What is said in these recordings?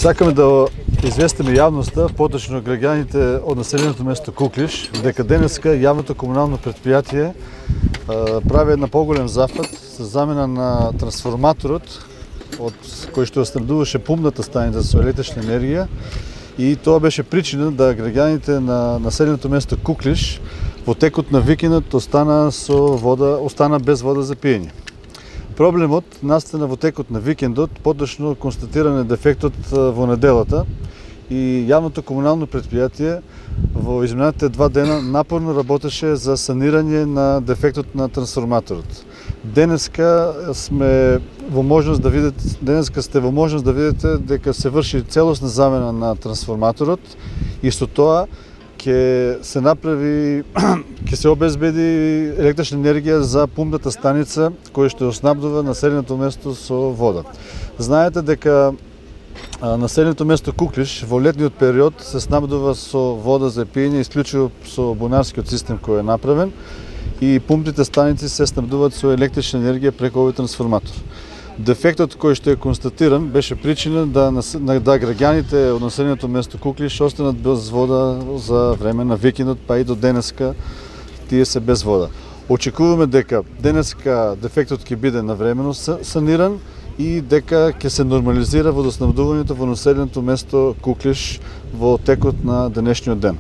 Сакаме да известиме јавноста, поточно граѓаните од населеното место Куклиш, дека денеска јавното комунално предпријатие прави една поголем зафат за замена на трансформаторот од кој што снабдуваше пумната станица со електрична енергија, и тоа беше причина да граѓаните на населеното место Куклиш во текот на викендот остана без вода за пиење. Проблемот настана во текот на викендот, поточно констатиран е дефектот во неделата, и јавното комунално предпријатие во изминатите 2 дена напорно работеше за санирање на дефектот на трансформаторот. Денеска сте во можност да видите дека се врши целосна замена на трансформаторот, и со тоа ќе се обезбеди електрична енергија за пумната станица која што снабдува населеното место со вода. Знаете дека населеното место Куклиш во летниот период се снабдува со вода за пиење исклучиво со бунарскиот систем кој е направен, и пумпните станици се снабдуваат со електрична енергија преку овој трансформатор. Дефектот кој што е констатиран беше причина да граѓаните од населеното место Куклиш останат без вода за време на викендот, па и до денеска тие се без вода. Очекуваме дека денеска дефектот ќе биде навремено саниран и дека ќе се нормализира водоснабдувањето во населеното место Куклиш во текот на денешниот ден.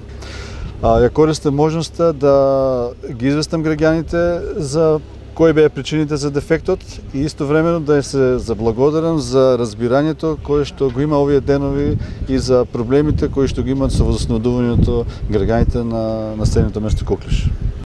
Ја користам можноста да ги известам граѓаните за кои беа причините за дефектот и истовремено да се заблагодарам за разбирањето кое што го има овие денови и за проблемите кои што ги имаат со водоснабдувањето граѓаните на населеното место Куклиш.